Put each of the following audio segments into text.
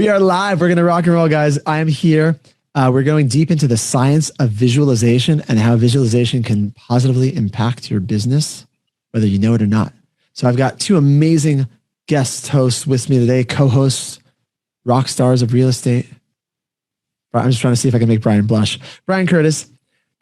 We are live. We're going to rock and roll, guys. I am here. We're going deep into the science of visualization and how visualization can positively impact your business, whether you know it or not. So I've got two amazing guest hosts with me today, co-hosts, rock stars of real estate. I'm just trying to see if I can make Brian blush. Brian Curtis,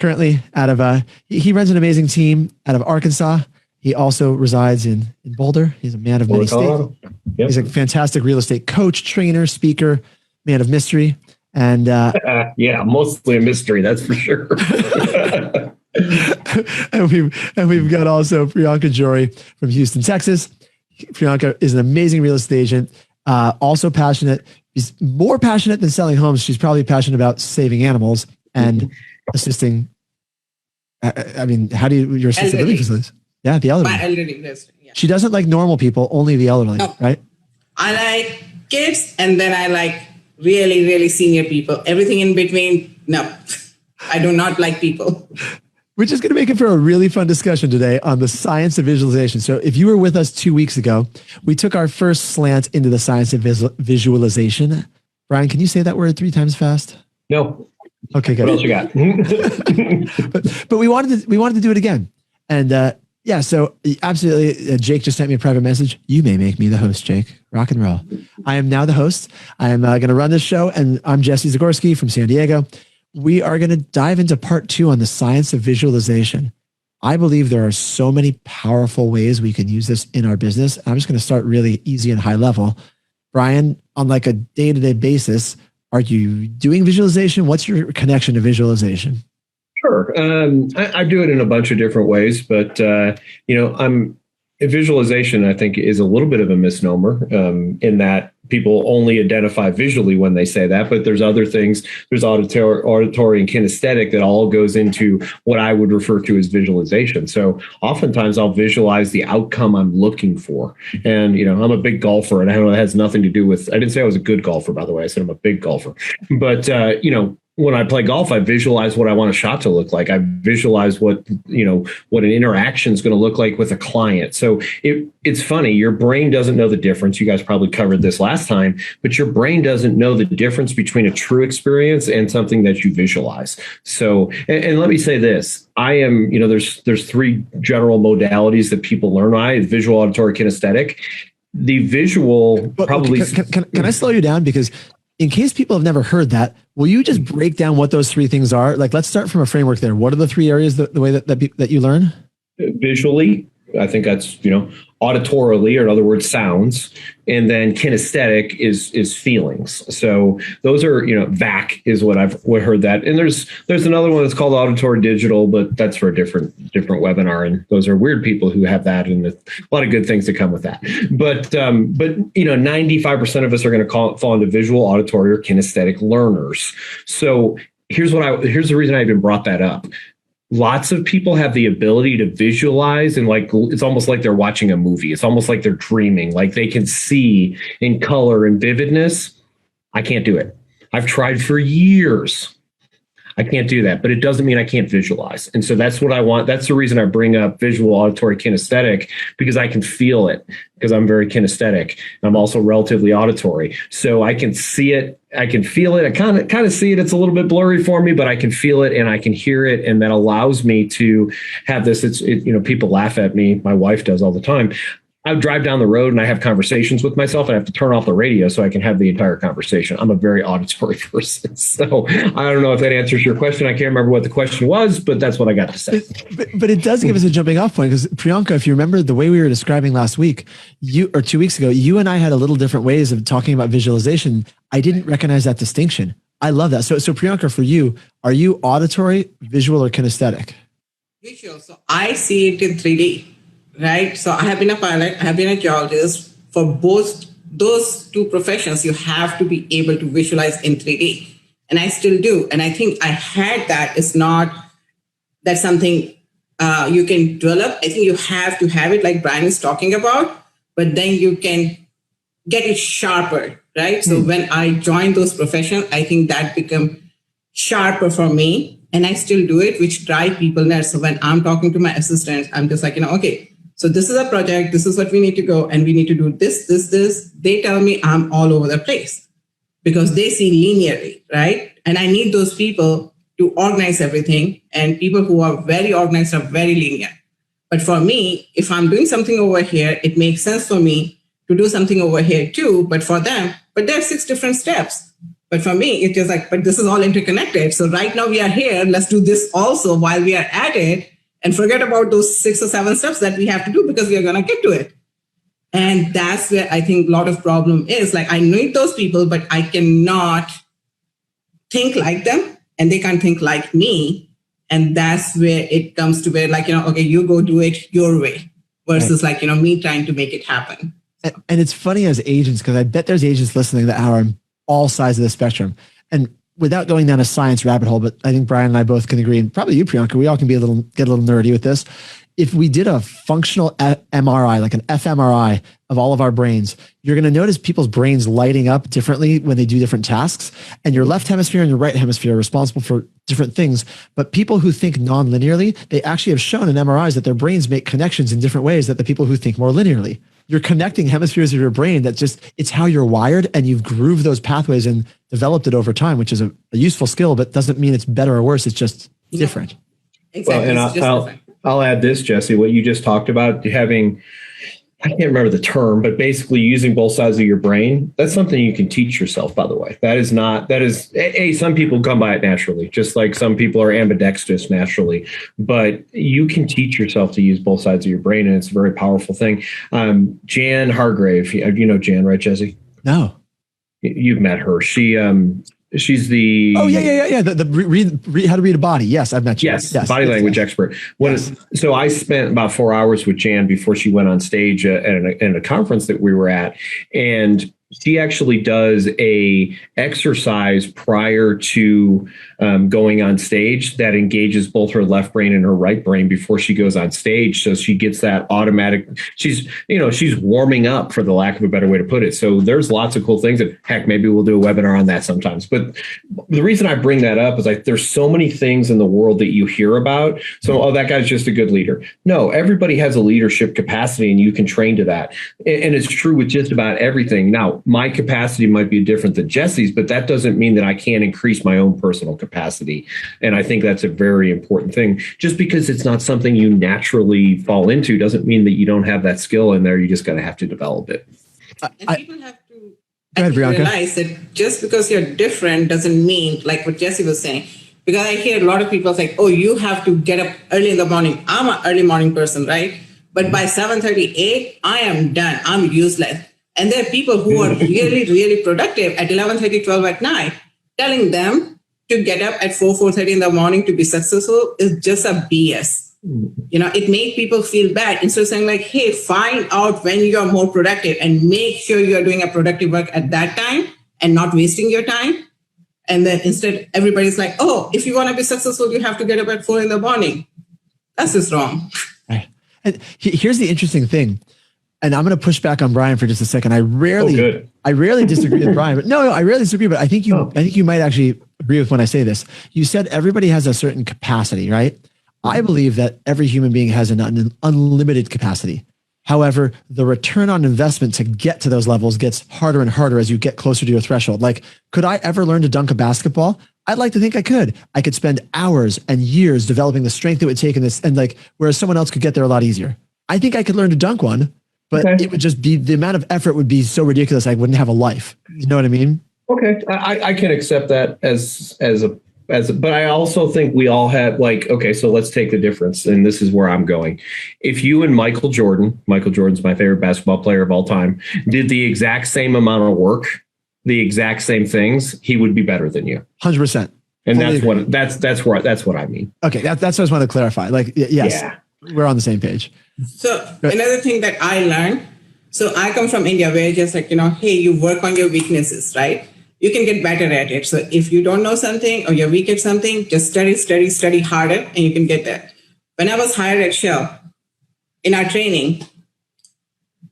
currently out of, he runs an amazing team out of Arkansas. He also resides in Boulder. He's a man of many states. Yep. He's a fantastic real estate coach, trainer, speaker, man of mystery. And yeah, mostly a mystery, that's for sure. and we've got also Priyanka Jory from Houston, Texas. Priyanka is an amazing real estate agent, also passionate. She's more passionate than selling homes. She's probably passionate about saving animals and assisting. I mean, how do your assisted living facilities? Yeah, the elderly. My elderly resident, yeah. She doesn't like normal people, only the elderly, right? I like kids, and then I like really, really senior people. Everything in between, no. I do not like people. We're just going to make it for a really fun discussion today on the science of visualization. So if you were with us 2 weeks ago, we took our first slant into the science of visualization. Brian, can you say that word 3 times fast? No. Okay, good. What else you got? but we wanted to do it again. And yeah, so absolutely. Jake just sent me a private message. You may make me the host, Jake. Rock and roll. I am now the host. I am going to run this show, and I'm Jesse Zagorski from San Diego. We are going to dive into part 2 on the science of visualization. I believe there are so many powerful ways we can use this in our business. I'm just going to start really easy and high level. Brian, on like a day-to-day basis, are you doing visualization? What's your connection to visualization? Sure. I do it in a bunch of different ways, but visualization, I think, is a little bit of a misnomer in that people only identify visually when they say that, but there's other things. There's auditory and kinesthetic that all goes into what I would refer to as visualization. So oftentimes I'll visualize the outcome I'm looking for. And, I'm a big golfer, and I know it has nothing to do with, I didn't say I was a good golfer, by the way. I said I'm a big golfer. But, when I play golf, I visualize what I want a shot to look like. I visualize what an interaction is going to look like with a client. So it's funny. Your brain doesn't know the difference. You guys probably covered this last time, but your brain doesn't know the difference between a true experience and something that you visualize. So, and let me say this. I am, there's 3 general modalities that people learn. Visual, auditory, kinesthetic. The visual probably. Can I slow you down? Because in case people have never heard that, will you just break down what those 3 things are? Like, let's start from a framework there. What are the 3 areas the way that you learn? Visually, I think that's, auditorily, or in other words, sounds. And then kinesthetic is feelings. So those are, VAC is what I've heard that. And there's another one that's called auditory digital, but that's for a different webinar. And those are weird people who have that, and a lot of good things that come with that. But 95% of us are going to fall into visual, auditory, or kinesthetic learners. So here's the reason I even brought that up. Lots of people have the ability to visualize, and it's almost like they're watching a movie. It's almost like they're dreaming, like they can see in color and vividness. I can't do it. I've tried for years. I can't do that, but it doesn't mean I can't visualize. And so that's what I want. That's the reason I bring up visual, auditory, kinesthetic, because I can feel it, because I'm very kinesthetic. I'm also relatively auditory. So I can see it. I can feel it. I kind of see it. It's a little bit blurry for me, but I can feel it and I can hear it. And that allows me to have this. People laugh at me. My wife does all the time. I drive down the road and I have conversations with myself, and I have to turn off the radio so I can have the entire conversation. I'm a very auditory person. So I don't know if that answers your question. I can't remember what the question was, but that's what I got to say. But it does give us a jumping off point, because Priyanka, if you remember the way we were describing last week, 2 weeks ago, you and I had a little different ways of talking about visualization. I didn't recognize that distinction. I love that. So Priyanka, for you, are you auditory, visual, or kinesthetic? Visual. So I see it in 3D. Right. So I have been a pilot, I have been a geologist. For both those 2 professions, you have to be able to visualize in 3D. And I still do. And I think I had that. It's not that something you can develop. I think you have to have it, like Brian is talking about, but then you can get it sharper. Right. So when I joined those professions, I think that became sharper for me. And I still do it, which drive people nuts. So when I'm talking to my assistants, I'm just like, okay, so this is a project, this is what we need to go, and we need to do this. They tell me I'm all over the place. because they see linearly, right? And I need those people to organize everything. And people who are very organized are very linear. But for me, if I'm doing something over here, it makes sense for me to do something over here too. But for them, there are 6 different steps. But for me, it's just like, but this is all interconnected. So right now we are here. Let's do this also while we are at it, and forget about those 6 or 7 steps that we have to do because we are going to get to it. And that's where I think a lot of problem is. Like, I need those people, but I cannot think like them and they can't think like me. And that's where it comes to where, like, okay, you go do it your way versus right. Like, me trying to make it happen. And it's funny as agents, because I bet there's agents listening that are on all sides of the spectrum. And without going down a science rabbit hole, but I think Brian and I both can agree, and probably you, Priyanka, we all can get a little nerdy with this. If we did a functional MRI, like an fMRI of all of our brains, you're going to notice people's brains lighting up differently when they do different tasks. And your left hemisphere and your right hemisphere are responsible for different things. But people who think non-linearly, they actually have shown in MRIs that their brains make connections in different ways that the people who think more linearly. You're connecting hemispheres of your brain that it's how you're wired, and you've grooved those pathways and developed it over time, which is a useful skill, but doesn't mean it's better or worse. It's just different. Exactly. Well, and I'll add this, Jesse, what you just talked about, having, I can't remember the term, but basically using both sides of your brain, that's something you can teach yourself, by the way. Some people come by it naturally, just like some people are ambidextrous naturally, but you can teach yourself to use both sides of your brain, and it's a very powerful thing. Jan Hargrave, you know Jan, right, Jesse? No. You've met her. She's the the how to read a body. Yes, I've met you. Yes, body language expert. So I spent about 4 hours with Jan before she went on stage at a conference that we were at, and she actually does a exercise prior to going on stage that engages both her left brain and her right brain before she goes on stage. So she gets that automatic, she's warming up, for the lack of a better way to put it. So there's lots of cool things, and heck, maybe we'll do a webinar on that sometimes. But the reason I bring that up is, like, there's so many things in the world that you hear about. So, that guy's just a good leader. No, everybody has a leadership capacity, and you can train to that. And it's true with just about everything. Now, my capacity might be different than Jesse's, but that doesn't mean that I can't increase my own personal capacity. And I think that's a very important thing. Just because it's not something you naturally fall into doesn't mean that you don't have that skill in there. You just got to have to develop it. And people have to realize that just because you're different doesn't mean, like what Jesse was saying, because I hear a lot of people say, oh, you have to get up early in the morning. I'm an early morning person, right? But by 7:38, I am done. I'm useless. And there are people who are really, really productive at 11:30, 12 at night. Telling them to get up at 4:30 in the morning to be successful is just a BS. It makes people feel bad. Instead of saying, like, hey, find out when you're more productive and make sure you're doing a productive work at that time and not wasting your time. And then instead, everybody's like, oh, if you want to be successful, you have to get up at 4 in the morning. That's just wrong. Right. And here's the interesting thing. And I'm going to push back on Brian for just a second. I rarely disagree with Brian, but no, I rarely disagree. But I think you might actually agree with when I say this. You said everybody has a certain capacity, right? I believe that every human being has an unlimited capacity. However, the return on investment to get to those levels gets harder and harder as you get closer to your threshold. Like, could I ever learn to dunk a basketball? I'd like to think I could. I could spend hours and years developing the strength it would take in this, and whereas someone else could get there a lot easier. I think I could learn to dunk one. But It would just be, the amount of effort would be so ridiculous, I wouldn't have a life. You know what I mean? Okay. I can accept that but I also think we all have, so let's take the difference. And this is where I'm going. If you and Michael Jordan's my favorite basketball player of all time, did the exact same amount of work, the exact same things, he would be better than you. 100%. And that's what I mean. Okay. That's what I just wanted to clarify. Yes, we're on the same page. So another thing that I learned, so I come from India where just hey, you work on your weaknesses, right? You can get better at it. So if you don't know something or you're weak at something, just study harder and you can get there. When I was hired at Shell, in our training,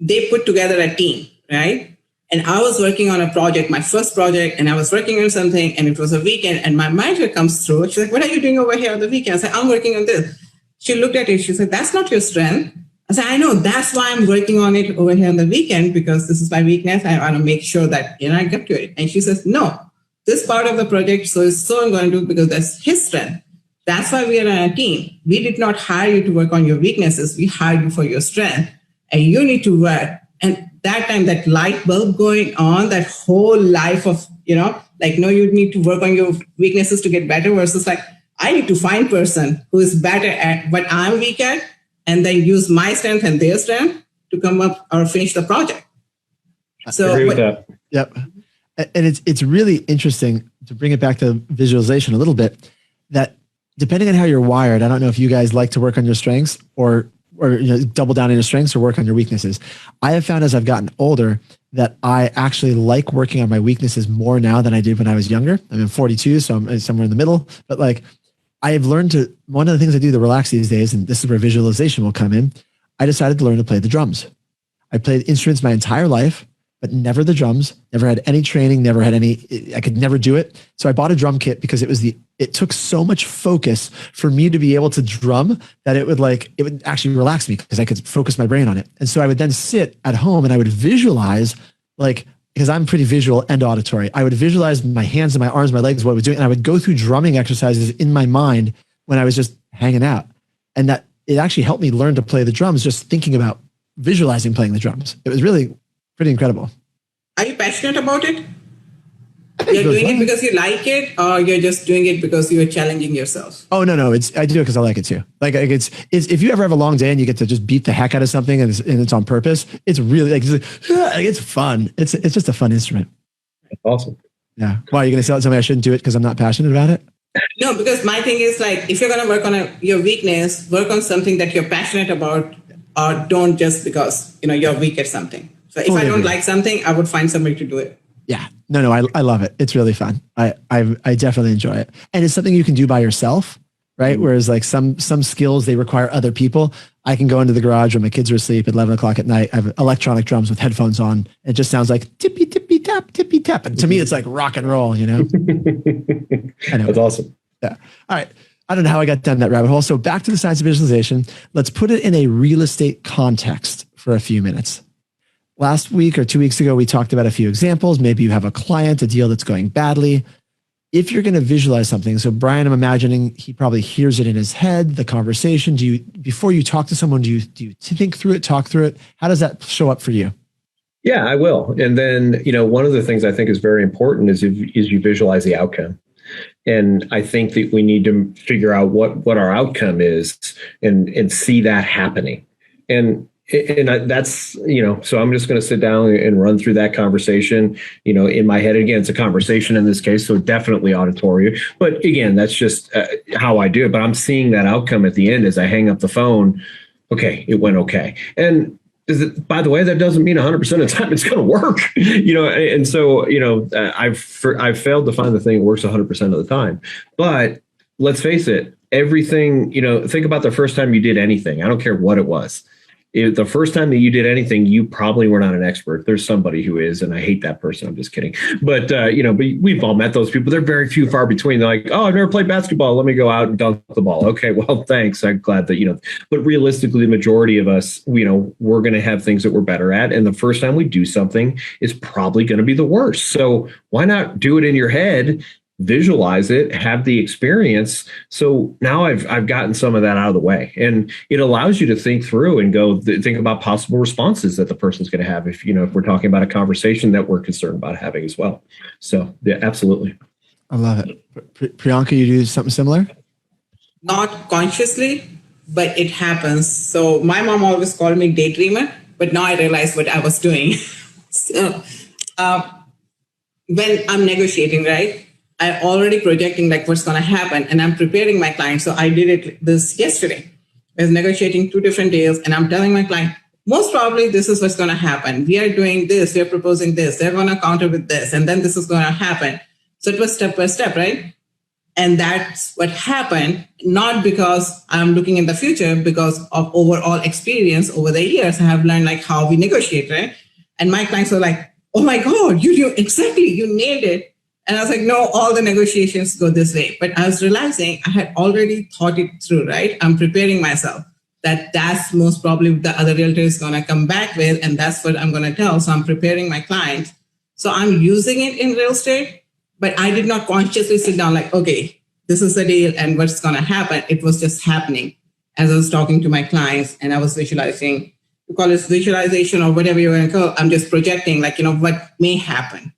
they put together a team, right? And I was working on a project, my first project, and I was working on something, and it was a weekend, and my manager comes through. She's like, what are you doing over here on the weekend? I said, I'm working on this. She looked at it. She said, that's not your strength. I said, I know, that's why I'm working on it over here on the weekend, because this is my weakness. I want to make sure that, I get to it. And she says, no, this part of the project, I'm going to do because that's his strength. That's why we are on a team. We did not hire you to work on your weaknesses. We hired you for your strength, and you need to work. And that time, that light bulb going on, that whole life of, no, you need to work on your weaknesses to get better versus like, I need to find person who is better at what I'm weak at, and then use my strength and their strength to come up or finish the project. So, I agree with that. Yep. And it's really interesting to bring it back to visualization a little bit, that depending on how you're wired, I don't know if you guys like to work on your strengths or double down on your strengths or work on your weaknesses. I have found as I've gotten older that I actually like working on my weaknesses more now than I did when I was younger. I'm 42, so I'm somewhere in the middle, but like, I have learned one of the things I do to relax these days, and this is where visualization will come in. I decided to learn to play the drums. I played instruments my entire life, but never the drums, never had any training, I could never do it. So I bought a drum kit because it took so much focus for me to be able to drum that it would actually relax me because I could focus my brain on it. And so I would then sit at home and I would visualize, because I'm pretty visual and auditory, I would visualize my hands and my arms, my legs, what I was doing. And I would go through drumming exercises in my mind when I was just hanging out. And that it actually helped me learn to play the drums, just thinking about visualizing playing the drums. It was really pretty incredible. Are you passionate about it? You're doing it because you like it, or you're just doing it because you're challenging yourself? Oh, no. I do it because I like it too. It's if you ever have a long day and you get to just beat the heck out of something and it's on purpose, it's really it's fun. It's just a fun instrument. That's awesome. Yeah. Why are you going to tell somebody I shouldn't do it because I'm not passionate about it? No, because my thing is if you're going to work on your weakness, work on something that you're passionate about, or don't just because you're weak at something. So if I don't like something, I would find somebody to do it. Yeah. No, I love it. It's really fun. I definitely enjoy it. And it's something you can do by yourself, right? Mm-hmm. Whereas like some skills, they require other people. I can go into the garage when my kids are asleep at 11 o'clock at night. I have electronic drums with headphones on. It just sounds like tippy, tippy, tap, tippy, tap. And to me, it's like rock and roll, Anyway. That's awesome. Yeah. All right. I don't know how I got down that rabbit hole. So back to the science of visualization. Let's put it in a real estate context for a few minutes. Last week or 2 weeks ago, we talked about a few examples. Maybe you have a client, a deal that's going badly. If you're going to visualize something, so Brian, I'm imagining he probably hears it in his head, the conversation. Before you talk to someone, do you think through it, talk through it? How does that show up for you? Yeah, I will. And then, one of the things I think is very important is you visualize the outcome. And I think that we need to figure out what our outcome is and see that happening. And that's, so I'm just going to sit down and run through that conversation, in my head. Again, it's a conversation in this case, so definitely auditory. But again, that's just how I do it. But I'm seeing that outcome at the end as I hang up the phone. Okay, it went okay. And by the way, that doesn't mean 100% of the time it's going to work, And so, I've failed to find the thing that works 100% of the time. But let's face it, everything, think about the first time you did anything. I don't care what it was. The first time that you did anything, you probably were not an expert. There's somebody who is, and I hate that person. I'm just kidding. But, but we've all met those people. They're very few far between. They're like, oh, I've never played basketball. Let me go out and dunk the ball. Okay, well, thanks. I'm glad that, but realistically, the majority of us, we're going to have things that we're better at. And the first time we do something is probably going to be the worst. So why not do it in your head? Visualize it, have the experience. So now I've gotten some of that out of the way, and it allows you to think through and think about possible responses that the person's going to have if we're talking about a conversation that we're concerned about having as well. So yeah, absolutely. I love it. Priyanka, you do something similar? Not consciously, but it happens. So my mom always called me daydreamer, but now I realize what I was doing. So when I'm negotiating, right? I'm already projecting like what's going to happen, and I'm preparing my client. So I did this yesterday. I was negotiating 2 different deals, and I'm telling my client, most probably this is what's going to happen. We are doing this. We are proposing this. They're going to counter with this, and then this is going to happen. So it was step by step, right? And that's what happened, not because I'm looking in the future, because of overall experience over the years. I have learned like how we negotiate, right? And my clients were like, oh my God, you do exactly, you nailed it. And I was like, no, all the negotiations go this way. But I was realizing I had already thought it through, right? I'm preparing myself that's most probably the other realtor is going to come back with, and that's what I'm going to tell. So I'm preparing my clients. So I'm using it in real estate, but I did not consciously sit down like, okay, this is the deal and what's going to happen. It was just happening as I was talking to my clients, and I was visualizing. You call it visualization or whatever you're going to call. I'm just projecting, like, what may happen,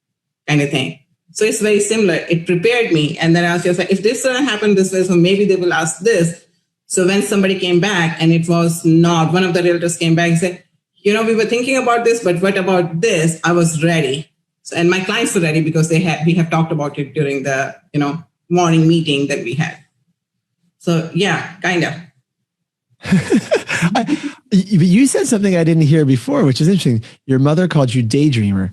kind of thing. So it's very similar. It prepared me, and then I was just like, if this doesn't happen this way, so maybe they will ask this. So when somebody came back, and it was not, one of the realtors came back and said, we were thinking about this, but what about this? I was ready. So, and my clients were ready because we have talked about it during the, morning meeting that we had. So yeah, kind of. You said something I didn't hear before, which is interesting. Your mother called you daydreamer.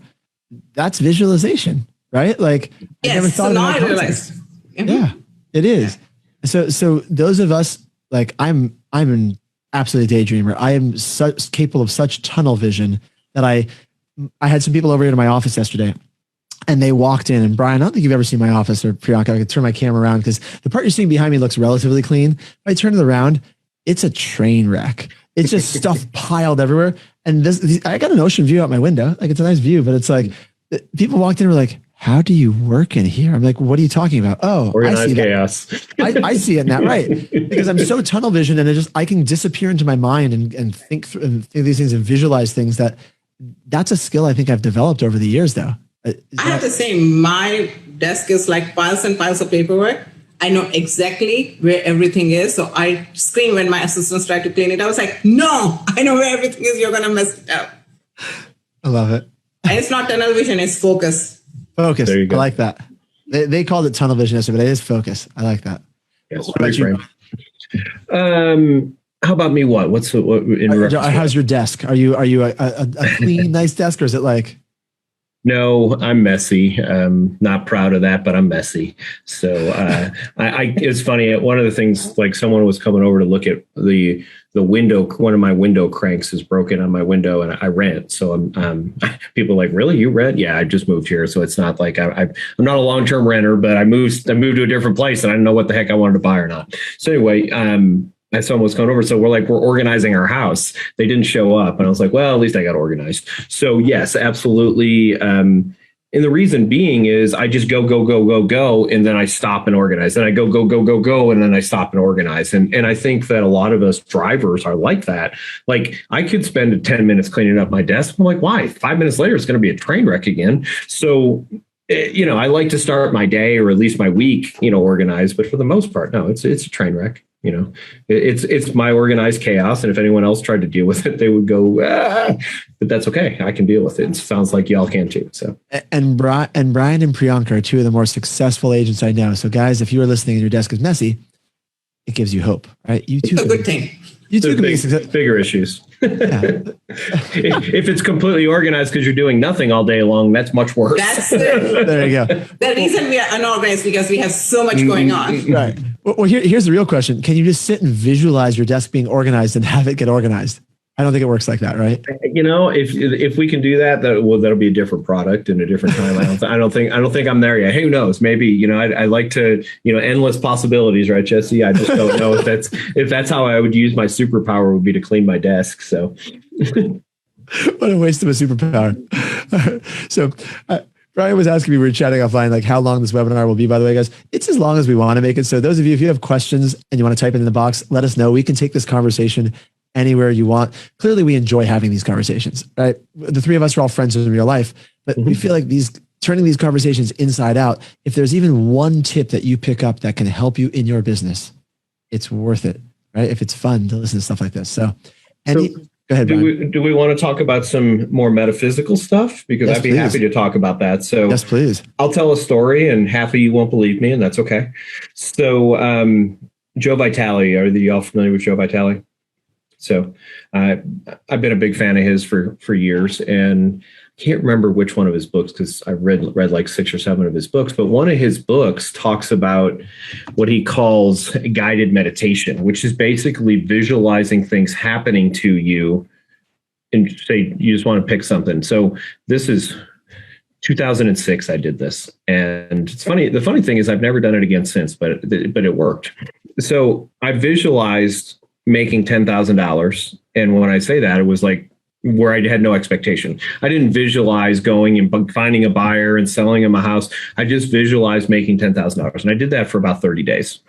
That's visualization, right? Like, yes, I never thought so of that. I realized. Yeah, it is. Yeah. So those of us, like, I'm an absolute daydreamer. I am capable of such tunnel vision that I had some people over here to my office yesterday, and they walked in, and Brian, I don't think you've ever seen my office, or Priyanka, I could turn my camera around because the part you're seeing behind me looks relatively clean. If I turn it around, it's a train wreck. It's just stuff piled everywhere. And I got an ocean view out my window. Like, it's a nice view, but it's like, people walked in and were like, how do you work in here? I'm like, what are you talking about? Oh, organized chaos. I see it now, right? Because I'm so tunnel vision, and I can disappear into my mind and think these things and visualize things. That's a skill I think I've developed over the years, though. I have the same. My desk is like piles and piles of paperwork. I know exactly where everything is. So I scream when my assistants try to clean it. I was like, no, I know where everything is. You're going to mess it up. I love it. And it's not tunnel vision, it's focus. Focus. There you go. I like that. They called it tunnel vision yesterday, but it is focus. I like that. Yes, what about you? How about me? How's your desk? Are you a clean, nice desk, or is it like? No, I'm messy. Not proud of that, but I'm messy. So it's funny. One of the things, like, someone was coming over to look at the window. One of my window cranks is broken on my window, and I rent. So people are like, really? You rent? Yeah, I just moved here, so it's not like I'm not a long-term renter, but I moved to a different place, and I didn't know what the heck I wanted to buy or not. So anyway, someone was coming over. So we're organizing our house. They didn't show up. And I was like, well, at least I got organized. So yes, absolutely. And the reason being is I just go. And then I stop and organize. And I go. And then I stop and organize. And I think that a lot of us drivers are like that. Like, I could spend 10 minutes cleaning up my desk. I'm like, why? 5 minutes later, it's going to be a train wreck again. So, I like to start my day, or at least my week, organized. But for the most part, no, it's a train wreck. It's my organized chaos. And if anyone else tried to deal with it, they would go, but that's okay. I can deal with it. It sounds like y'all can too. So, and Brian and Priyanka are two of the more successful agents I know. So guys, if you are listening and your desk is messy, it gives you hope, right? You too. It's a good thing. You too can be bigger issues. Yeah. If it's completely organized because you're doing nothing all day long, that's much worse. That's it. There you go. The reason we are unorganized because we have so much going on. Right. Well, here's the real question. Can you just sit and visualize your desk being organized and have it get organized? I don't think it works like that, right? If we can do that, that'll be a different product and a different time. I don't think I'm there yet. Who knows? Maybe, I like to, endless possibilities, right, Jesse? I just don't know if that's how I would use my superpower, would be to clean my desk. So what a waste of a superpower. So Brian was asking me, we were chatting offline, like how long this webinar will be, by the way, guys. It's as long as we want to make it. So those of you, if you have questions and you want to type it in the box, let us know. We can take this conversation anywhere you want. Clearly, we enjoy having these conversations, right? The three of us are all friends in real life, but we feel like turning these conversations inside out, if there's even one tip that you pick up that can help you in your business, it's worth it, right? If it's fun to listen to stuff like this. So go ahead, Brian. Do we want to talk about some more metaphysical stuff? Because I'd be happy to talk about that. So yes, please. I'll tell a story and half of you won't believe me, and that's okay. So Joe Vitale, are you all familiar with Joe Vitale? So I've been a big fan of his for years, and I can't remember which one of his books because I read like 6 or 7 of his books. But one of his books talks about what he calls guided meditation, which is basically visualizing things happening to you, and say you just want to pick something. So this is 2006. I did this, and it's funny. The funny thing is I've never done it again since, but it worked. So I visualized making $10,000. And when I say that, it was like where I had no expectation. I didn't visualize going and finding a buyer and selling him a house. I just visualized making $10,000. And I did that for about 30 days.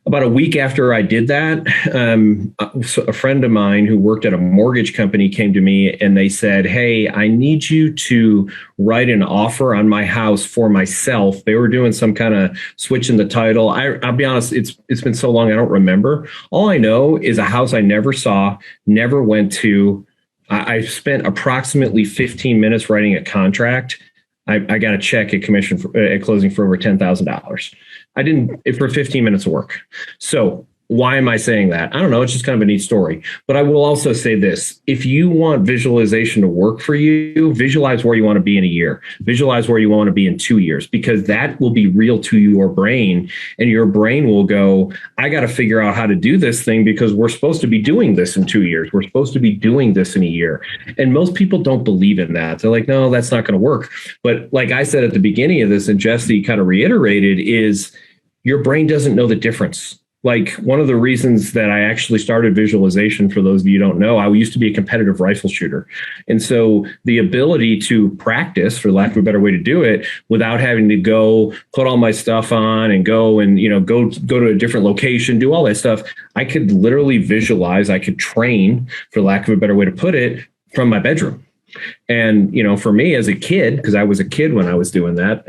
About a week after I did that, a friend of mine who worked at a mortgage company came to me and they said, "Hey, I need you to write an offer on my house for myself." They were doing some kind of switch in the title. I'll be honest, it's been so long I don't remember. All I know is a house I never saw, never went to. I spent approximately 15 minutes writing a contract. I got a check at commission at closing for over $10,000. I didn't for 15 minutes of work. So why am I saying that? I don't know. It's just kind of a neat story. But I will also say this. If you want visualization to work for you, visualize where you want to be in a year. Visualize where you want to be in 2 years, because that will be real to your brain. And your brain will go, I got to figure out how to do this thing because we're supposed to be doing this in 2 years. We're supposed to be doing this in a year. And most people don't believe in that. They're like, no, that's not going to work. But like I said at the beginning of this, and Jesse kind of reiterated, is your brain doesn't know the difference. Like one of the reasons that I actually started visualization, for those of you who don't know, I used to be a competitive rifle shooter. And so the ability to practice, for lack of a better way to do it, without having to go put all my stuff on and go and, go to a different location, do all that stuff, I could literally visualize, I could train, for lack of a better way to put it, from my bedroom. And, for me as a kid, because I was a kid when I was doing that,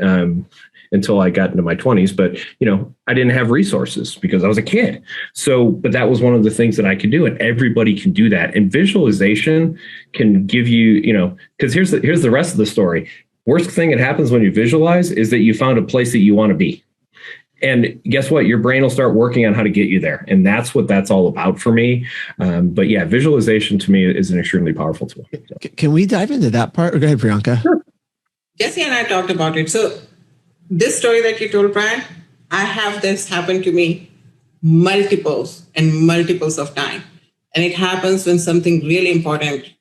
until I got into my 20s. But, I didn't have resources because I was a kid. So, but that was one of the things that I could do. And everybody can do that. And visualization can give you, because here's the rest of the story. Worst thing that happens when you visualize is that you found a place that you want to be. And guess what? Your brain will start working on how to get you there. And that's what that's all about for me. But yeah, visualization to me is an extremely powerful tool. Can we dive into that part? Or go ahead, Priyanka. Sure. Jesse and I talked about it. So this story that you told, Brian, I have this happen to me multiples of time. And it happens when something really important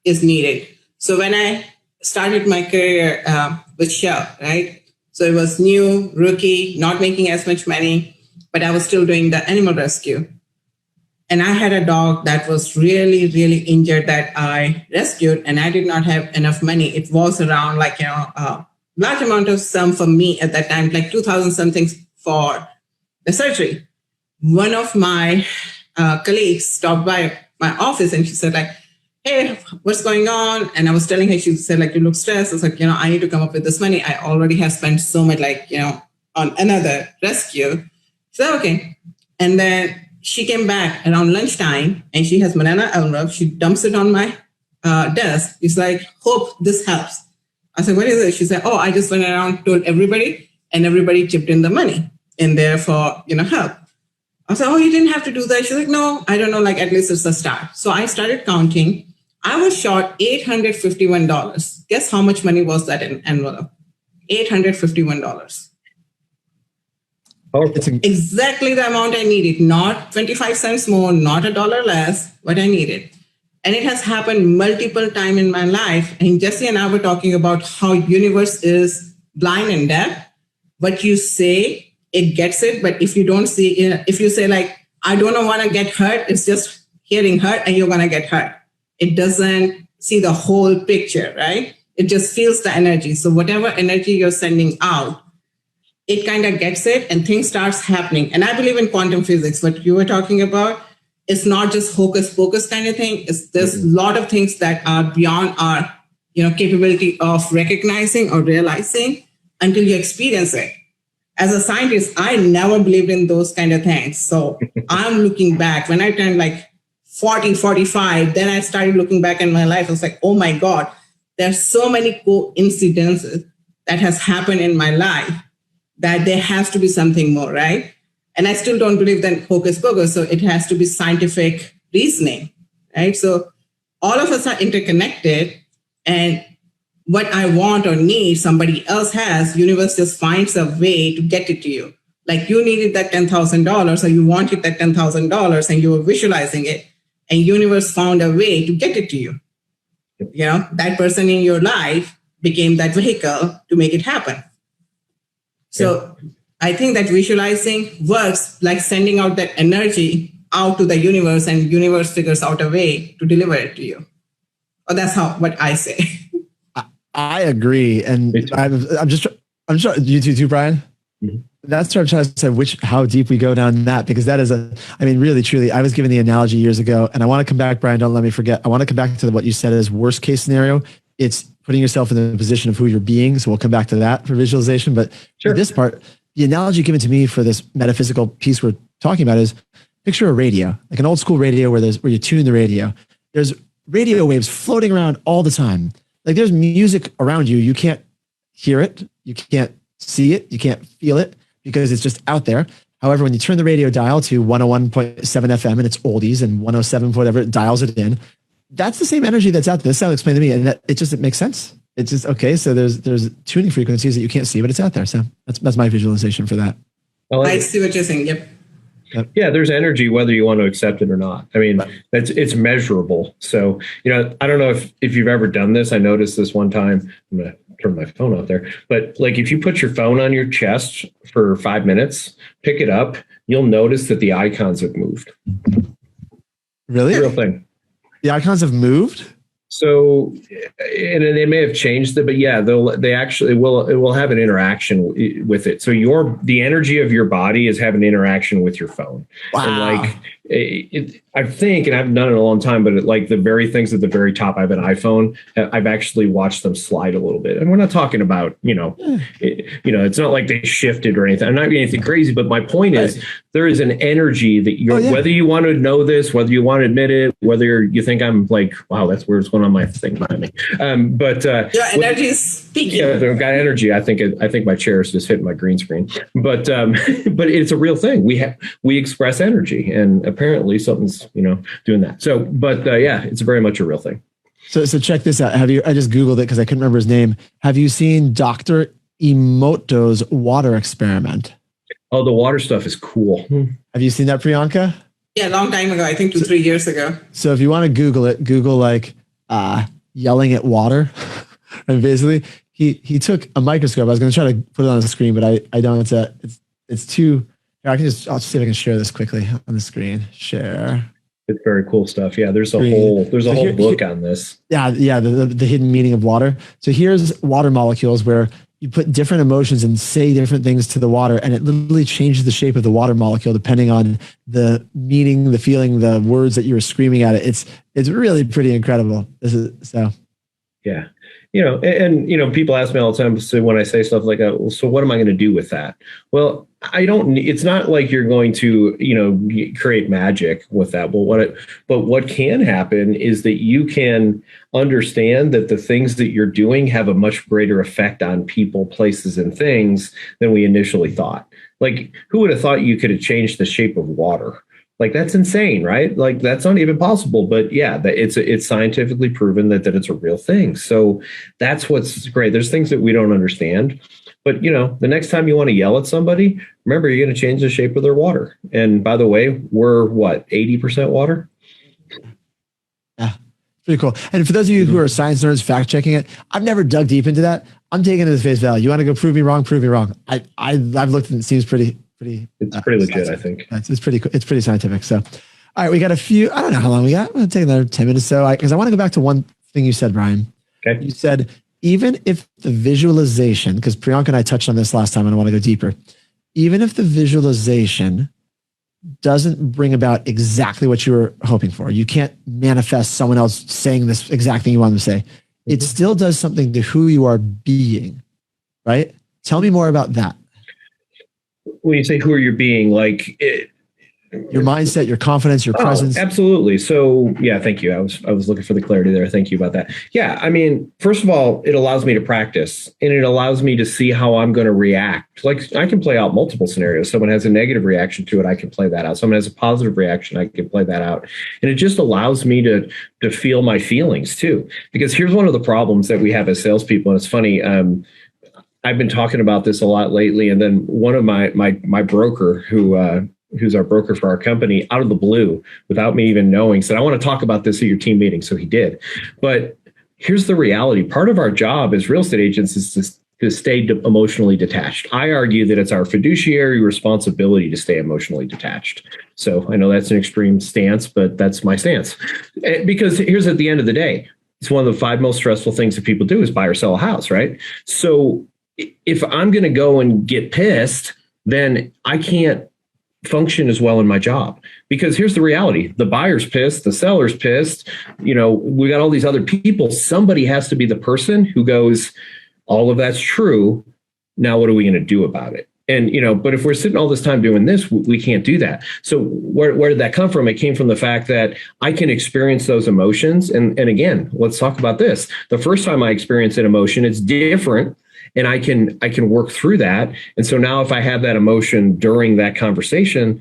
is needed. So when I started my career with Shell, right? So it was new, rookie, not making as much money, but I was still doing the animal rescue. And I had a dog that was really, really injured that I rescued, and I did not have enough money. It was around large amount of sum for me at that time, like 2,000 something for the surgery. One of my colleagues stopped by my office and she said hey, what's going on? And I was telling her, she said you look stressed. I was like, I need to come up with this money. I already have spent so much on another rescue. So, okay. And then she came back around lunchtime and she has banana envelope. She dumps it on my desk. It's like, hope this helps. I said, what is it? She said, I just went around, told everybody, and everybody chipped in the money in there for, help. I said, you didn't have to do that. She's like, no, I don't know, at least it's a start. So I started counting. I was short $851. Guess how much money was that in envelope? $851. It's exactly the amount I needed, not 25 cents more, not $1 less, what I needed. And it has happened multiple times in my life. And Jesse and I were talking about how universe is blind and deaf. What you say, it gets it. But if you don't see, if you say I don't want to get hurt, it's just hearing hurt and you're going to get hurt. It doesn't see the whole picture, right? It just feels the energy. So whatever energy you're sending out, it kind of gets it and things starts happening. And I believe in quantum physics, what you were talking about. It's not just hocus pocus kind of thing. There's a lot of things that are beyond our, capability of recognizing or realizing until you experience it. As a scientist, I never believed in those kind of things. So I'm looking back when I turned 40, 45, then I started looking back in my life. I was like, oh my God, there's so many coincidences that has happened in my life that there has to be something more, right? And I still don't believe that hocus pocus. So it has to be scientific reasoning, right? So all of us are interconnected, and what I want or need, somebody else has, universe just finds a way to get it to you. You needed that $10,000 or you wanted that $10,000 and you were visualizing it, and universe found a way to get it to you. That person in your life became that vehicle to make it happen. So I think that visualizing works like sending out that energy out to the universe, and universe figures out a way to deliver it to you. Or that's what I say. I agree. And I'm just you too, Brian. Mm-hmm. That's what I'm trying to say, how deep we go down that, because that is really, truly, I was given the analogy years ago, and I want to come back, Brian, don't let me forget. I want to come back to what you said as worst case scenario. It's putting yourself in the position of who you're being. So we'll come back to that for visualization. But for this part, the analogy given to me for this metaphysical piece we're talking about is picture a radio, like an old school radio where you tune the radio. There's radio waves floating around all the time. Like there's music around you. You can't hear it. You can't see it. You can't feel it because it's just out there. However, when you turn the radio dial to 101.7 FM and it's oldies and 107, whatever, it dials it in. That's the same energy that's out there. That's how it explained to me. And it makes sense. It's just, okay, so there's tuning frequencies that you can't see, but it's out there. So that's my visualization for that. I see what you're saying. Yep. Yeah, there's energy whether you want to accept it or not. I mean, it's measurable. So, I don't know if you've ever done this. I noticed this one time. I'm going to turn my phone off there. But like if you put your phone on your chest for 5 minutes, pick it up, you'll notice that the icons have moved. Really? Real thing. The icons have moved? So, and they may have changed it, but yeah, it will have an interaction with it. So the energy of your body is having an interaction with your phone. Wow. And like, I think, and I haven't done it in a long time, but like the very things at the very top, I have an iPhone. I've actually watched them slide a little bit, and we're not talking about, it's not like they shifted or anything. I'm not doing anything crazy, but my point is there is an energy that whether you want to know this, whether you want to admit it, whether you think I'm like, wow, that's weird, what's going on my thing behind me. Your energy is speaking. Yeah, they've got energy. I think my chair is just hitting my green screen, but it's a real thing. We express energy, and apparently something's doing that. So, but yeah, it's very much a real thing. So check this out. I just Googled it because I couldn't remember his name. Have you seen Dr. Emoto's water experiment? Oh, the water stuff is cool. Have you seen that, Priyanka? Yeah, a long time ago. I think 2-3 years ago. So if you want to Google it, Google like yelling at water. And basically he took a microscope. I was going to try to put it on the screen, but I don't. It's too. I'll just see if I can share this quickly on the screen. Share. It's very cool stuff. Yeah, there's a whole book on this. Yeah, the hidden meaning of water. So here's water molecules where you put different emotions and say different things to the water, and it literally changes the shape of the water molecule depending on the meaning, the feeling, the words that you were screaming at it. It's really pretty incredible. Yeah. And people ask me all the time, so when I say stuff like that, well, so what am I going to do with that? Well, it's not like you're going to, create magic with that. But what can happen is that you can understand that the things that you're doing have a much greater effect on people, places, and things than we initially thought. Like, who would have thought you could have changed the shape of water? Like, that's insane, right? Like, that's not even possible. But yeah, it's scientifically proven that it's a real thing. So that's what's great. There's things that we don't understand. But, the next time you want to yell at somebody, remember, you're going to change the shape of their water. And by the way, we're 80% water? Yeah, pretty cool. And for those of you who are science nerds fact checking it, I've never dug deep into that. I'm taking it as face value. You want to go prove me wrong? Prove me wrong. I've looked and it seems pretty. It's pretty legit, I think. It's pretty scientific. So, all right, we got a few. I don't know how long we got. I'm gonna take another 10 minutes. So, because I want to go back to one thing you said, Brian. Okay. You said even if the visualization, because Priyanka and I touched on this last time, and I want to go deeper. Even if the visualization doesn't bring about exactly what you were hoping for, you can't manifest someone else saying this exact thing you want them to say. It still does something to who you are being, right? Tell me more about that. When you say who are you being, like your mindset, your confidence, your presence. Absolutely. So yeah, thank you. I was looking for the clarity there. Thank you about that. Yeah. I mean, first of all, it allows me to practice, and it allows me to see how I'm going to react. Like, I can play out multiple scenarios. Someone has a negative reaction to it, I can play that out. Someone has a positive reaction, I can play that out. And it just allows me to feel my feelings too. Because here's one of the problems that we have as salespeople. And it's funny. I've been talking about this a lot lately, and then one of my broker, who's our broker for our company, out of the blue, without me even knowing, said, "I want to talk about this at your team meeting." So he did. But here's the reality: part of our job as real estate agents is to stay emotionally detached. I argue that it's our fiduciary responsibility to stay emotionally detached. So I know that's an extreme stance, but that's my stance. Because here's at the end of the day, it's one of the 5 most stressful things that people do is buy or sell a house, right? So if I'm going to go and get pissed, then I can't function as well in my job. Because here's the reality. The buyer's pissed, the seller's pissed, we got all these other people. Somebody has to be the person who goes, all of that's true. Now, what are we going to do about it? And, but if we're sitting all this time doing this, we can't do that. So where did that come from? It came from the fact that I can experience those emotions. And again, let's talk about this. The first time I experience an emotion, it's different. And I can work through that. And so now if I have that emotion during that conversation,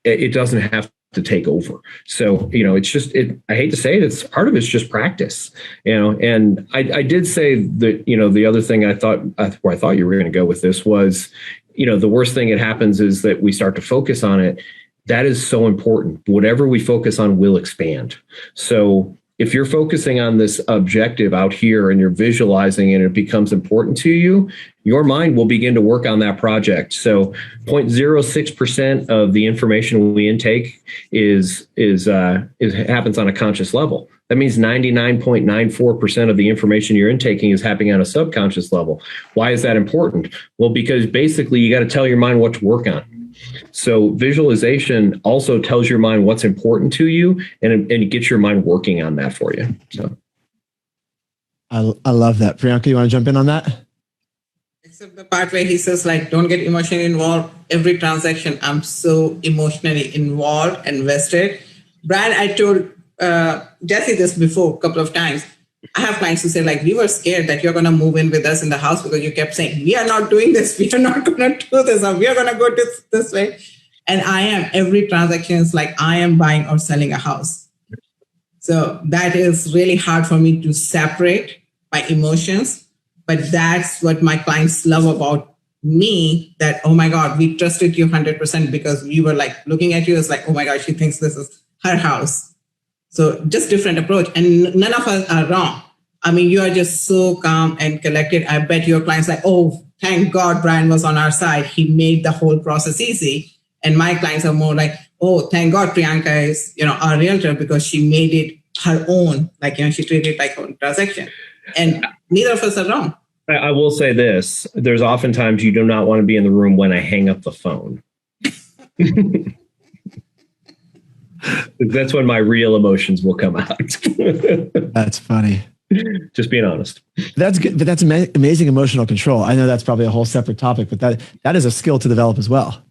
it doesn't have to take over. So, it's just, I hate to say it, it's part of it's just practice, and I did say that, the other thing where I thought you were going to go with this was, the worst thing that happens is that we start to focus on it. That is so important. Whatever we focus on will expand. So if you're focusing on this objective out here and you're visualizing and it becomes important to you, your mind will begin to work on that project. So 0.06% of the information we intake is happens on a conscious level. That means 99.94% of the information you're intaking is happening on a subconscious level. Why is that important? Well, because basically you got to tell your mind what to work on. So visualization also tells your mind what's important to you, and it gets your mind working on that for you. So I love that. Priyanka, you want to jump in on that? Except the part where he says, don't get emotionally involved. Every transaction, I'm so emotionally involved and invested. Brad, I told Jesse this before a couple of times. I have clients who say, we were scared that you're going to move in with us in the house because you kept saying, we are not doing this. We are not going to do this. Or we are going to go this way. And every transaction is like I am buying or selling a house. So that is really hard for me to separate my emotions. But that's what my clients love about me, that, oh my God, we trusted you 100% because we were looking at you as oh my God, she thinks this is her house. So just different approach. And none of us are wrong. I mean, you are just so calm and collected. I bet your clients oh, thank God Brian was on our side. He made the whole process easy. And my clients are more oh, thank God Priyanka is, our realtor because she made it her own. She treated it like a transaction. And neither of us are wrong. I will say this. There's oftentimes you do not want to be in the room when I hang up the phone. That's when my real emotions will come out. That's funny. Just being honest. That's good. But that's amazing emotional control. I know that's probably a whole separate topic, but that is a skill to develop as well.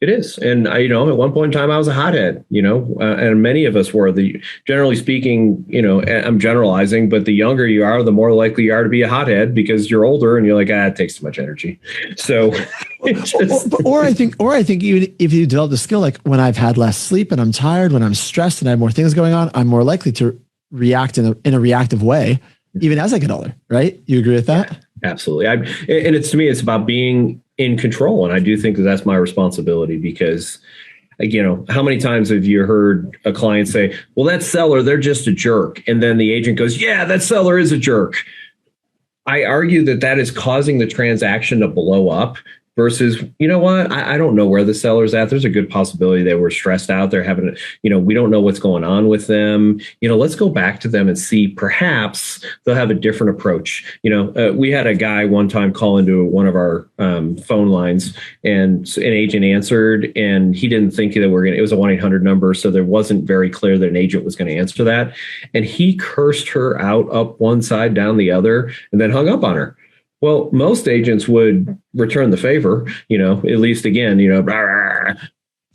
It is. And at one point in time, I was a hothead, and many of us were. Generally speaking, I'm generalizing, but the younger you are, the more likely you are to be a hothead because you're older and you're it takes too much energy. So, or I think even if you develop the skill, when I've had less sleep and I'm tired, when I'm stressed and I have more things going on, I'm more likely to react in a reactive way, even as I get older, right? You agree with that? Yeah, absolutely. And to me, it's about being in control. And I do think that that's my responsibility because, how many times have you heard a client say, well, that seller, they're just a jerk. And then the agent goes, yeah, that seller is a jerk. I argue that is causing the transaction to blow up versus, you know what? I don't know where the seller's at. There's a good possibility they were stressed out. They're having, we don't know what's going on with them. Let's go back to them and see perhaps they'll have a different approach. We had a guy one time call into one of our phone lines and an agent answered and he didn't think that it was a 1-800 number. So there wasn't very clear that an agent was going to answer that. And he cursed her out up one side, down the other, and then hung up on her. Well, most agents would return the favor, at least again,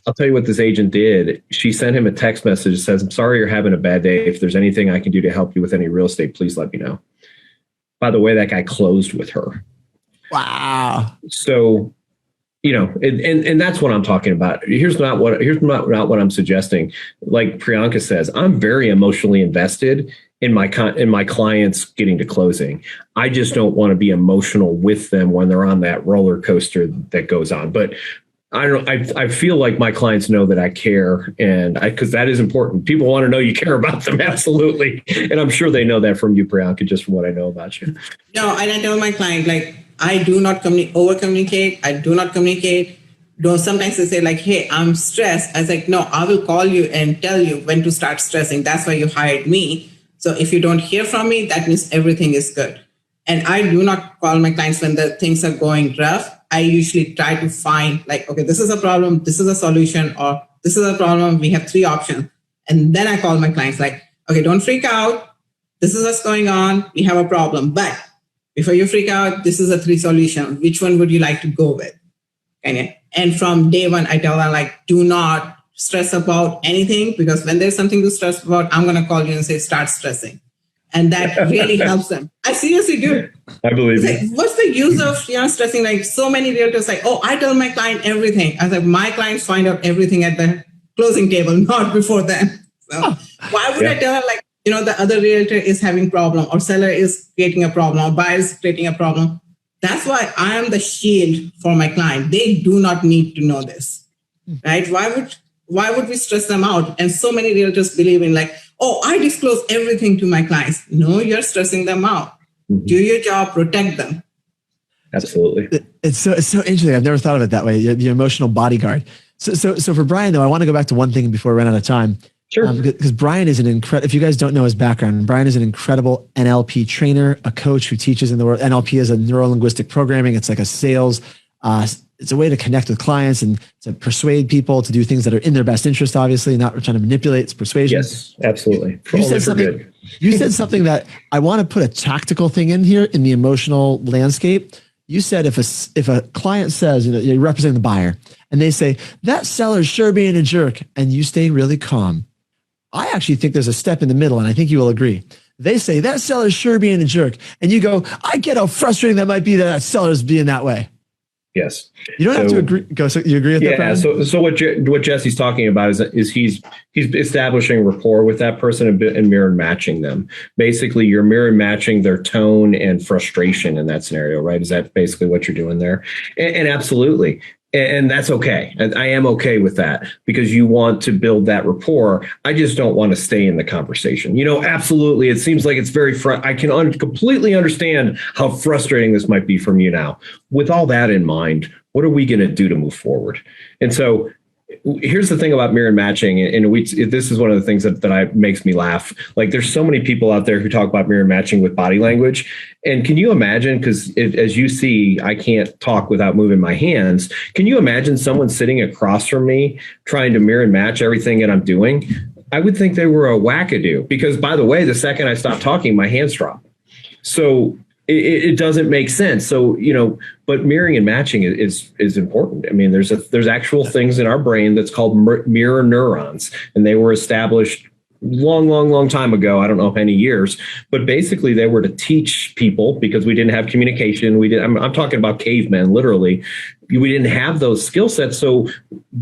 I'll tell you what this agent did. She sent him a text message that says, I'm sorry you're having a bad day. If there's anything I can do to help you with any real estate, please let me know. By the way, that guy closed with her. Wow. So, and that's what I'm talking about. Here's not what I'm suggesting. Like Priyanka says, I'm very emotionally invested in my clients getting to closing. I just don't want to be emotional with them when they're on that roller coaster that goes on. But I feel like my clients know that I care, and because that is important. People want to know you care about them, absolutely. And I'm sure they know that from you, Priyanka, just from what I know about you. No, and I tell my client, I do not over communicate. I do not communicate. Though sometimes they say like, hey, I'm stressed. I was like, no, I will call you and tell you when to start stressing. That's why you hired me. So if you don't hear from me, that means everything is good. And I do not call my clients when the things are going rough. I usually try to find like, okay, this is a problem, this is a solution, or this is a problem. We have 3 options. And then I call my clients like, okay, don't freak out. This is what's going on. We have a problem. But before you freak out, this is a 3 solution. Which one would you like to go with? And from day one, I tell them like, do not stress about anything, because when there's something to stress about, I'm going to call you and say, start stressing. And that really helps them. I seriously do. I believe it. Like, what's the use of stressing? Like so many realtors like, oh, I tell my client everything. I was like, my clients find out everything at the closing table, not before them. So why would I tell her like, the other realtor is having problem, or seller is creating a problem, or buyer is creating a problem? That's why I am the shield for my client. They do not need to know this, right? Why would we stress them out? And so many realtors believe in like, oh, I disclose everything to my clients. No, you're stressing them out. Mm-hmm. Do your job, protect them. Absolutely. It's so interesting. I've never thought of it that way. The emotional bodyguard. So for Brian though, I want to go back to one thing before we run out of time. Sure. Because Brian is an incredible, if you guys don't know his background, Brian is an incredible NLP trainer, a coach who teaches in the world. NLP is a neuro-linguistic programming. It's like a sales, it's a way to connect with clients and to persuade people to do things that are in their best interest, obviously, not trying to manipulate. It's persuasion. Yes, absolutely. You said something that I want to put a tactical thing in here in the emotional landscape. You said if a client says, you're representing the buyer, and they say, that seller's sure being a jerk, and you stay really calm. I actually think there's a step in the middle, and I think you will agree. They say, that seller's sure being a jerk. And you go, I get how frustrating that might be that seller's being that way. Yes. You don't have to agree. So you agree with that? Yeah. So what Jesse's talking about is he's establishing rapport with that person and mirror matching them. Basically, you're mirror matching their tone and frustration in that scenario, right? Is that basically what you're doing there? And absolutely. And that's okay. And I am okay with that because you want to build that rapport. I just don't want to stay in the conversation. Absolutely. It seems like it's very I can completely understand how frustrating this might be from you now. With all that in mind, what are we going to do to move forward? And so here's the thing about mirror matching. And this is one of the things that makes me laugh. Like there's so many people out there who talk about mirror matching with body language. And can you imagine, because as you see, I can't talk without moving my hands. Can you imagine someone sitting across from me trying to mirror match everything that I'm doing? I would think they were a wackadoo because, by the way, the second I stop talking, my hands drop. So it doesn't make sense. So, but mirroring and matching is important. I mean, there's actual things in our brain that's called mirror neurons, and they were established long time ago. I don't know how many years, but basically they were to teach people because we didn't have communication. I'm talking about cavemen, literally. We didn't have those skill sets. So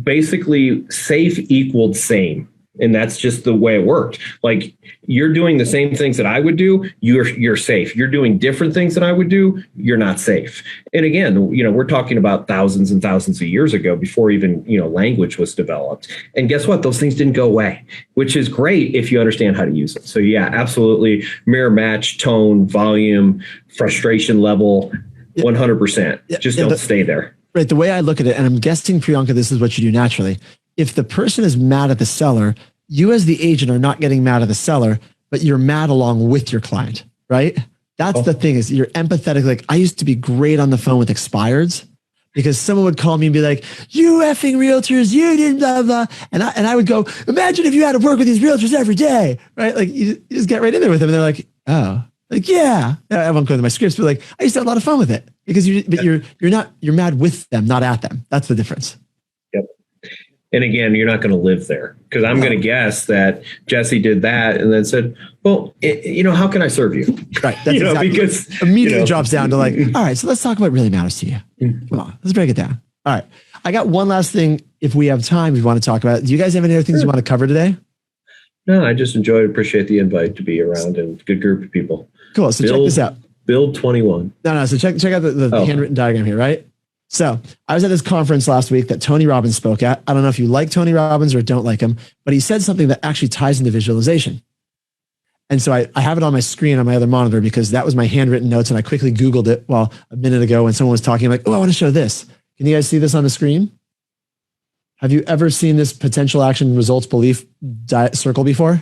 basically safe equaled same. And that's just the way it worked. Like you're doing the same things that I would do, you're safe. You're doing different things that I would do, you're not safe. And again, we're talking about thousands and thousands of years ago before even, language was developed. And guess what? Those things didn't go away, which is great if you understand how to use it. So yeah, absolutely. Mirror match, tone, volume, frustration level, 100%. Just don't stay there. Right. The way I look at it, and I'm guessing, Priyanka, this is what you do naturally. If the person is mad at the seller, you as the agent are not getting mad at the seller, but you're mad along with your client, right? That's the thing is you're empathetic. Like I used to be great on the phone with expireds because someone would call me and be like, you effing realtors, you didn't blah, blah. And I would go, imagine if you had to work with these realtors every day, right? Like you just get right in there with them. And they're like, oh, like, yeah. I won't go into my scripts, but like, I used to have a lot of fun with it because you're mad with them, not at them. That's the difference. Yep. And again, you're not going to live there because I'm going to guess that Jesse did that and then said, well, how can I serve you? Right. That's exactly, because immediately drops down to like, all right, so let's talk about what really matters to you. Come on, let's break it down. All right. I got one last thing. If we have time, we want to talk about. Do you guys have any other things you want to cover today? No, I just appreciate the invite to be around and good group of people. Cool. So check this out. Build 21. No. So check out the handwritten diagram here, right? So I was at this conference last week that Tony Robbins spoke at. I don't know if you like Tony Robbins or don't like him, but he said something that actually ties into visualization. And so I have it on my screen on my other monitor because that was my handwritten notes. And I quickly Googled it a minute ago when someone was talking. I'm like, oh, I want to show this. Can you guys see this on the screen? Have you ever seen this potential action results belief circle before?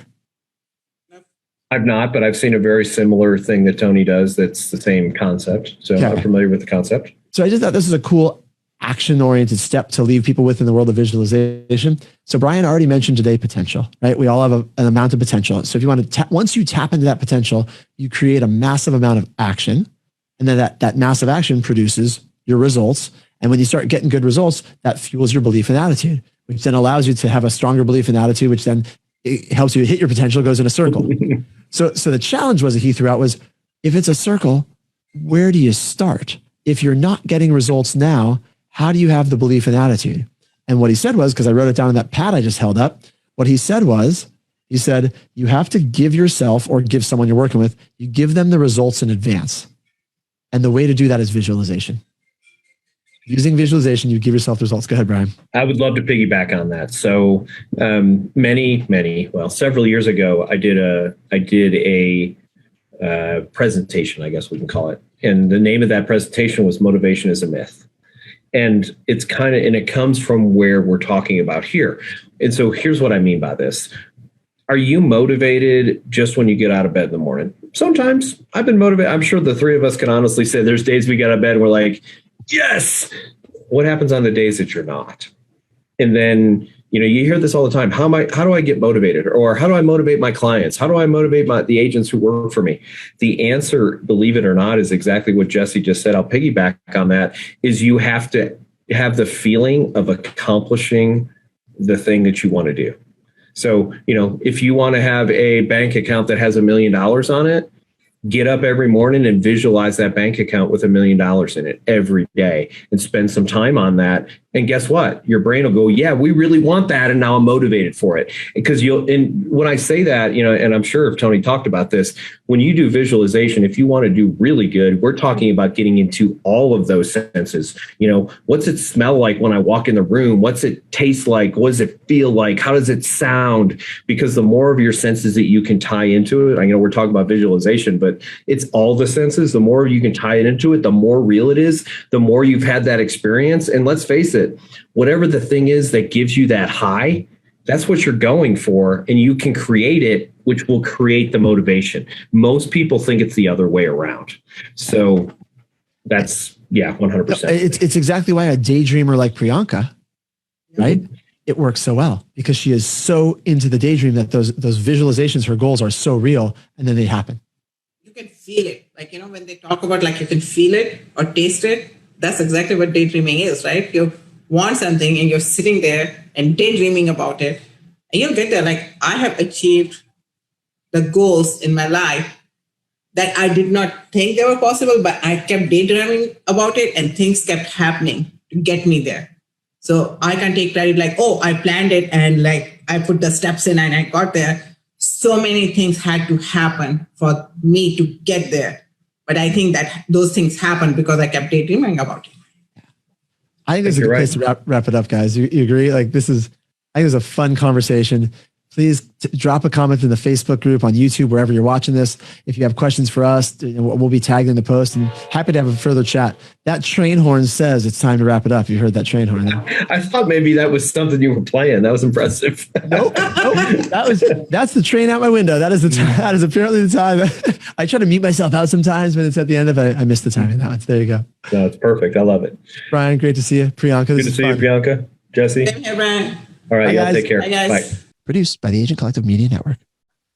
I've not, but I've seen a very similar thing that Tony does. That's the same concept. So okay. I'm familiar with the concept. So I just thought this is a cool action-oriented step to leave people with in the world of visualization. So Brian already mentioned today potential, right? We all have an amount of potential. So if you want to once you tap into that potential, you create a massive amount of action. And then that massive action produces your results. And when you start getting good results, that fuels your belief and attitude, which then allows you to have a stronger belief and attitude, which then it helps you hit your potential, goes in a circle. So the challenge was that he threw out was, if it's a circle, where do you start? If you're not getting results now, how do you have the belief and attitude? And what he said was, because I wrote it down in that pad I just held up, what he said was, he said, you have to give yourself or give someone you're working with, you give them the results in advance. And the way to do that is visualization. Using visualization, you give yourself the results. Go ahead, Brian. I would love to piggyback on that. So several years ago, I did a presentation, I guess we can call it. And the name of that presentation was Motivation is a Myth. And it comes from where we're talking about here. And so here's what I mean by this. Are you motivated just when you get out of bed in the morning? Sometimes I've been motivated. I'm sure the three of us can honestly say there's days we get out of bed and we're like, yes. What happens on the days that you're not? And then, you hear this all the time. How do I get motivated? Or how do I motivate my clients? How do I motivate the agents who work for me? The answer, believe it or not, is exactly what Jesse just said. I'll piggyback on that, is you have to have the feeling of accomplishing the thing that you want to do. So, if you want to have a bank account that has $1 million on it, get up every morning and visualize that bank account with $1 million in it every day and spend some time on that. And guess what? Your brain will go, yeah, we really want that. And now I'm motivated for it. Because and when I say that, and I'm sure if Tony talked about this, when you do visualization, if you want to do really good, we're talking about getting into all of those senses. What's it smell like when I walk in the room? What's it taste like? What does it feel like? How does it sound? Because the more of your senses that you can tie into it, I know we're talking about visualization, but it's all the senses. The more you can tie it into it, the more real it is, the more you've had that experience. And let's face it, whatever the thing is that gives you that high, that's what you're going for. And you can create it, which will create the motivation. Most people think it's the other way around. So that's, 100%. It's exactly why a daydreamer like Priyanka, right? Mm-hmm. It works so well because she is so into the daydream that those visualizations, her goals are so real, and then they happen. You can feel it. Like, when they talk about you can feel it or taste it, that's exactly what daydreaming is, right? You want something and you're sitting there and daydreaming about it, and you'll get there. Like, I have achieved the goals in my life that I did not think they were possible, but I kept daydreaming about it and things kept happening to get me there. So I can take credit like, oh, I planned it and I put the steps in and I got there. So many things had to happen for me to get there. But I think that those things happened because I kept daydreaming about it. I think it's a good place to wrap it up, guys. You agree? I think this is a fun conversation. Please drop a comment in the Facebook group, on YouTube, wherever you're watching this. If you have questions for us, we'll be tagged in the post, and happy to have a further chat. That train horn says it's time to wrap it up. You heard that train horn there? I thought maybe that was something you were playing. That was impressive. Nope. That's the train out my window. That is apparently the time. I try to mute myself out sometimes, but it's at the end of it. I missed the timing. Now there you go. No, it's perfect. I love it. Brian, great to see you. Priyanka, good to see you, Priyanka. Jesse. Same here, Brian. All right, y'all take care. Bye, guys. Bye. Produced by the Agent Collective Media Network.